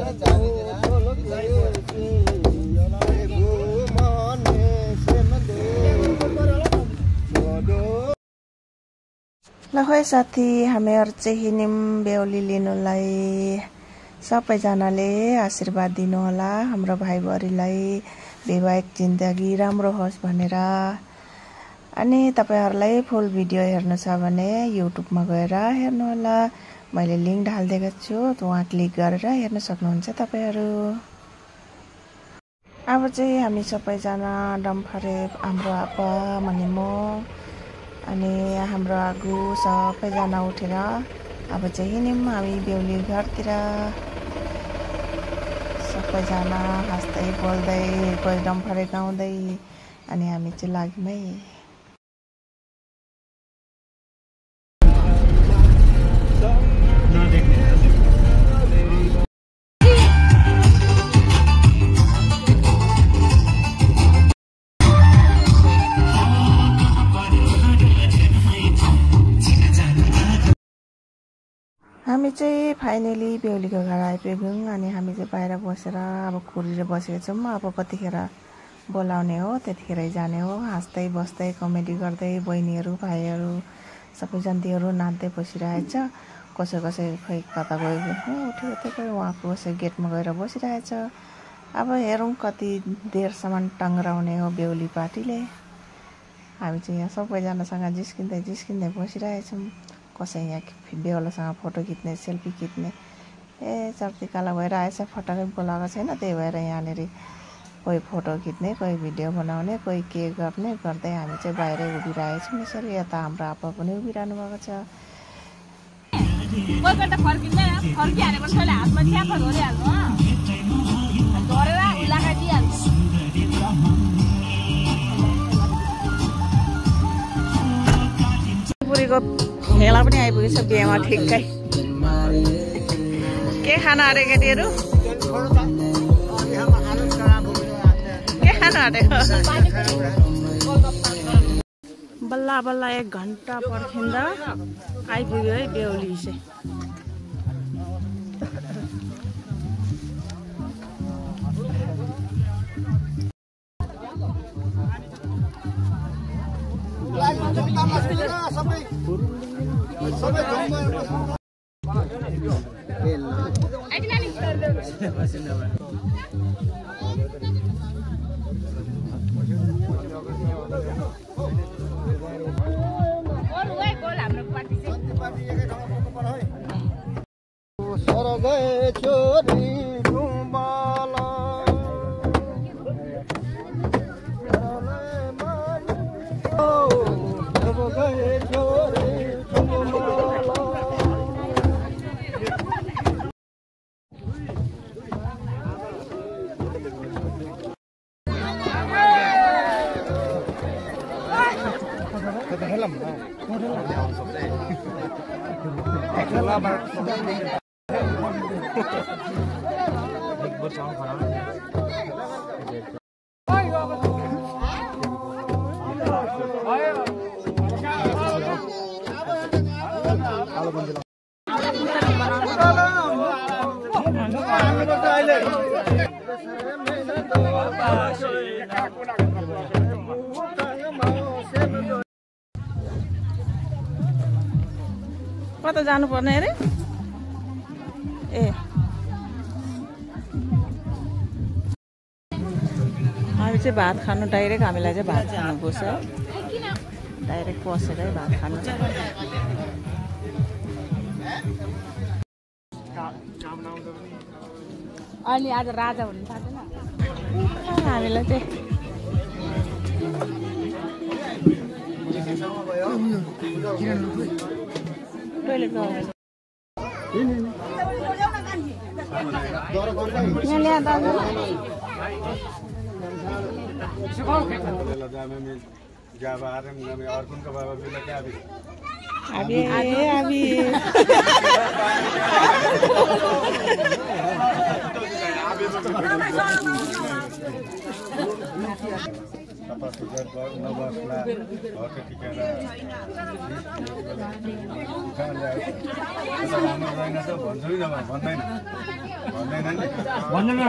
ल खोइ साथी हामीहरु चाहिँ हिँड्यौं बेहुली लिनुलाई। सबैजनाले आशीर्वाद दिनु होला हाम्रो भाइ बुहारीलाई वैवाहिक जिन्दगी राम्रो होस् भनेर। अनि तपाईहरुलाई फुल भिडियो हेर्नु छ भने युट्युबमा गएर हेर्नु होला। मैले लिंक ढाल्दिएको छु, वहाँ क्लिक गरेर हेर्न सक्नुहुन्छ तपाईहरु। अब चाहिँ हामी सबैजना डम्फरे हाम्रो आपा अनि म अनि हाम्रो आगु सबैजना उठेर अब चाहिँ हिँड्यौं हामी बेहुली घरतिर। सबैजना हाँस्दै बोल्दै कोही डम्फरे गाउँदै अनि हामी चाहिँ लाग्यौं है। हामी चाहिँ फाइनली बेहुलीको घर आइपुग्यौं अनि हामी चाहिँ बाहिर बसेर अब खुरीले बसेको छौं। अब कतिखेर बोलाउने हो त्यतिखेरै जाने हो। हाँस्दै बस्दै कमेडी गर्दै बहिनीहरु भाइहरु सबै जन्तीहरु नाच्दै बसिरहेछ। कसै खै कता गयो उठ्यो त कोही वहाँको कसै गेटमा गएर बसिरहेछ। अब हेरौं कति देरसम्म टङ्ग्राउने हो बेहुली पार्टीले। हामी चाहिँ यहाँ सबैजनासँग जिस्किँदै बसिरहेछौं। कसै यहाँ बेहुलासँग फोटो खिच्ने सेल्फी खिच्ने चर्तिकाला भएर आएछ। फटाकै बोलाएको छैन, त्यही भएर यहाँनेरि कोही फोटो खिच्ने कोही भिडियो बनाउने कोही के गर्ने गर्दै हामी चाहिँ बाहिरै उभिरहेछौँ। यसरी यता हाम्रो आपा पनि उभिरहनु भएको छ। खेला पनि आइपुगेछ बिहेमा ठिक्कै। के खाना अरे केटीहरु? के खाना अरे? बल्ल बल्ल 1 घण्टा पर्खिँदा आइपुग्यो है बेहुली चाहिँ। कता जानु पर्ने अरे? ए हामी चाहिँ भात खानु डाइरेक्ट हामीलाई चाहिँ भात खानु पर्छ। डाइरेक्ट पसेरै भात खानु। अहिले आज राजा हुनु थाल्दैन हामीलाई चाहिँ। टोइलेट गयो यहाँ ल्या दाजु। नबस्ला घरको टिकेर भन्छु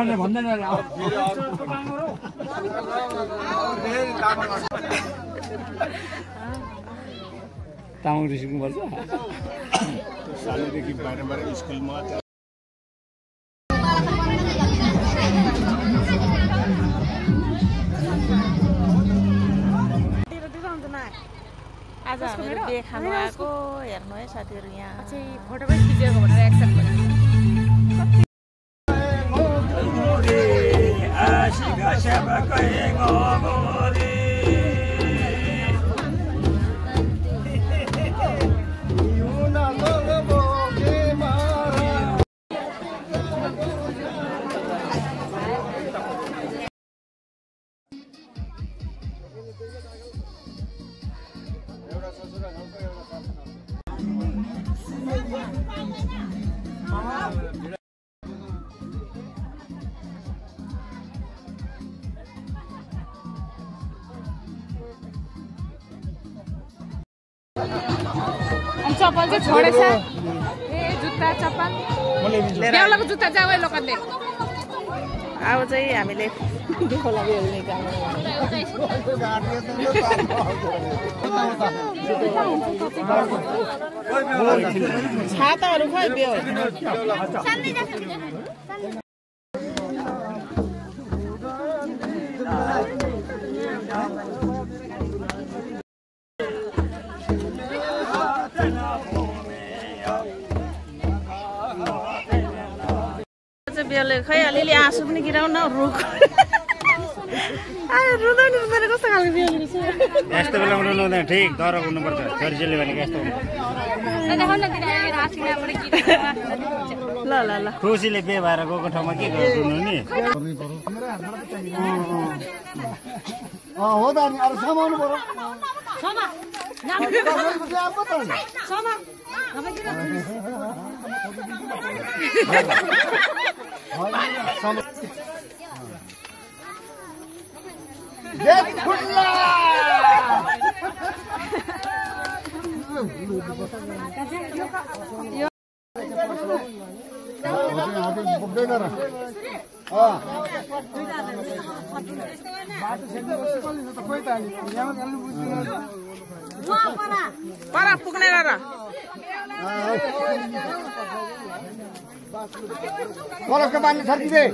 नि भन्दैन तामाङ सिक्नुपर्छ सानैदेखि बाहिर स्कुलमा आज हामीहरू बिहे खानु आएको हेर्नु है साथीहरू यहाँ फोटो पनि खिचेको भनेर एक्सेप्ट गरेर चप्पल चाहिँ छोडेछ ए जुत्ता चप्पल बेहुलाको जुत्ता चाहिँ अब लोकलले अब चाहिँ हामीले बेहुला बेहुली काम छाताहरू खै बेहुली खै अलिअलि आँसु पनि गिराउन रुख रुँदैन रुँदैन कस्तो खालको बेहुली रहेछ यस्तो बेलामा रुनु हुँदैन ठिक तर हुनुपर्छ छोरीचेली भनेको यस्तो ल ल ल खुसीले बिहे भएर गएको ठाउँमा के गर्नु नि हो त अनि अरू समाउनु पर्यो पर पुग्ने गर कलसको पानी छर्किँदै